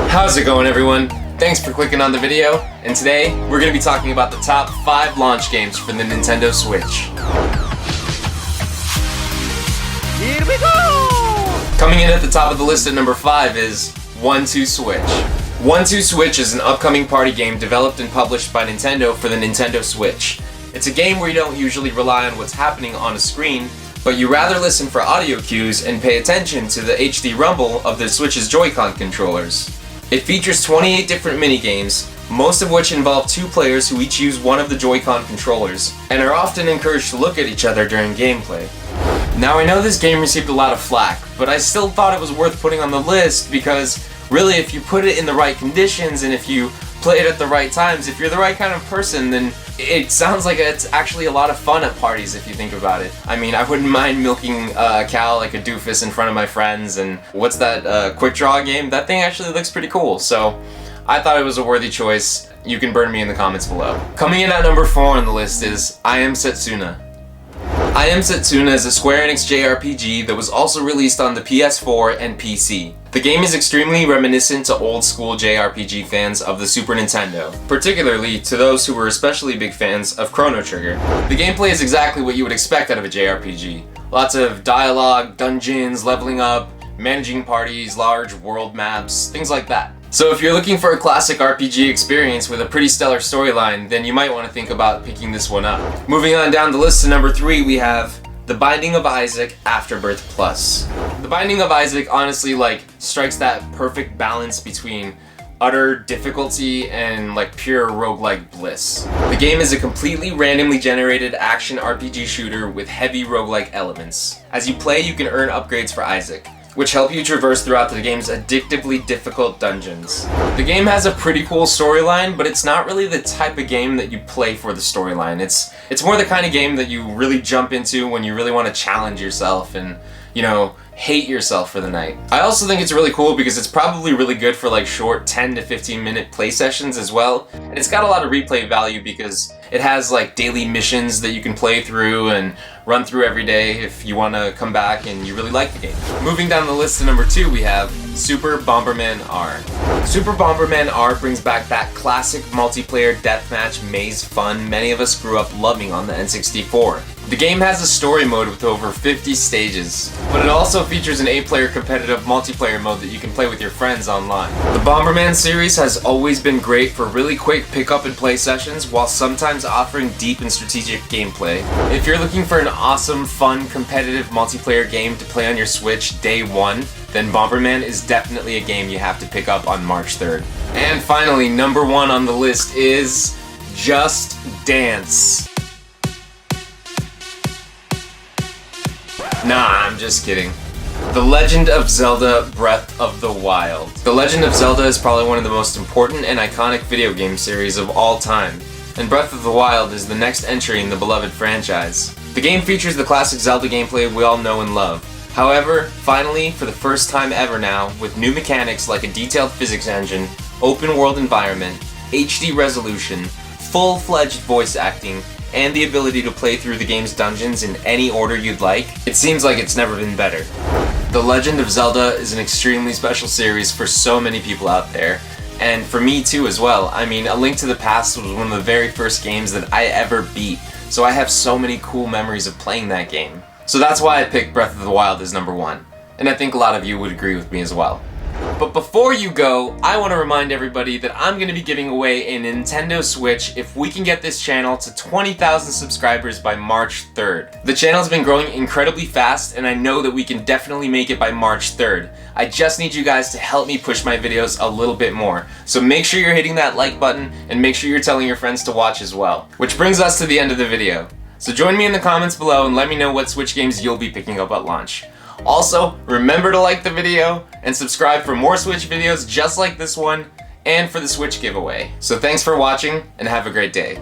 How's it going, everyone? Thanks for clicking on the video, and today we're going to be talking about the top 5 launch games for the Nintendo Switch. Here we go! Coming in at the top of the list at number 5 is 1-2 Switch. 1-2 Switch is an upcoming party game developed and published by Nintendo for the Nintendo Switch. It's a game where you don't usually rely on what's happening on a screen, but you rather listen for audio cues and pay attention to the HD rumble of the Switch's Joy-Con controllers. It features 28 different minigames, most of which involve 2 players who each use one of the Joy-Con controllers, and are often encouraged to look at each other during gameplay. Now, I know this game received a lot of flack, but I still thought it was worth putting on the list because really, if you put it in the right conditions and if you play it at the right times, if you're the right kind of person, then it sounds like it's actually a lot of fun at parties if you think about it. I mean, I wouldn't mind milking a cow like a doofus in front of my friends, and what's that quick draw game? That thing actually looks pretty cool, so I thought it was a worthy choice. You can burn me in the comments below. Coming in at number 4 on the list is Am Setusuna. Am Futuna is a Square Enix JRPG that was also released on the PS4 and PC. The game is extremely reminiscent to old school JRPG fans of the Super Nintendo, particularly to those who were especially big fans of Chrono Trigger. The gameplay is exactly what you would expect out of a JRPG. Lots of dialogue, dungeons, leveling up, managing parties, large world maps, things like that. So if you're looking for a classic RPG experience with a pretty stellar storyline, then you might want to think about picking this one up. Moving on down the list to number 3, we have The Binding of Isaac Afterbirth Plus. The Binding of Isaac honestly strikes that perfect balance between utter difficulty and pure roguelike bliss. The game is a completely randomly generated action RPG shooter with heavy roguelike elements. As you play, you can earn upgrades for Isaac, which help you traverse throughout the game's addictively difficult dungeons. The game has a pretty cool storyline, but it's not really the type of game that you play for the storyline. It's more the kind of game that you really jump into when you really want to challenge yourself and, hate yourself for the night. I also think it's really cool because it's probably really good for short 10 to 15 minute play sessions as well. And it's got a lot of replay value because it has daily missions that you can play through and run through every day if you want to come back and you really like the game. Moving down the list to number 2, we have Super Bomberman R. Super Bomberman R brings back that classic multiplayer deathmatch maze fun many of us grew up loving on the N64. The game has a story mode with over 50 stages, but it also features an 8-player competitive multiplayer mode that you can play with your friends online. The Bomberman series has always been great for really quick pick up and play sessions while sometimes offering deep and strategic gameplay. If you're looking for an awesome, fun, competitive multiplayer game to play on your Switch day 1, then Bomberman is definitely a game you have to pick up on March 3rd. And finally, number 1 on the list is Just Dance. Nah, I'm just kidding. The Legend of Zelda Breath of the Wild. The Legend of Zelda is probably one of the most important and iconic video game series of all time, and Breath of the Wild is the next entry in the beloved franchise. The game features the classic Zelda gameplay we all know and love. However, finally, for the first time ever now, with new mechanics like a detailed physics engine, open world environment, HD resolution, full-fledged voice acting, and the ability to play through the game's dungeons in any order you'd like, it seems like it's never been better. The Legend of Zelda is an extremely special series for so many people out there, and for me too as well. I mean, A Link to the Past was one of the very first games that I ever beat, so I have so many cool memories of playing that game. So that's why I picked Breath of the Wild as number 1, and I think a lot of you would agree with me as well. But before you go, I want to remind everybody that I'm going to be giving away a Nintendo Switch if we can get this channel to 20,000 subscribers by March 3rd. The channel's been growing incredibly fast, and I know that we can definitely make it by March 3rd. I just need you guys to help me push my videos a little bit more. So make sure you're hitting that like button, and make sure you're telling your friends to watch as well. Which brings us to the end of the video. So join me in the comments below and let me know what Switch games you'll be picking up at launch. Also, remember to like the video and subscribe for more Switch videos just like this one and for the Switch giveaway. So thanks for watching and have a great day.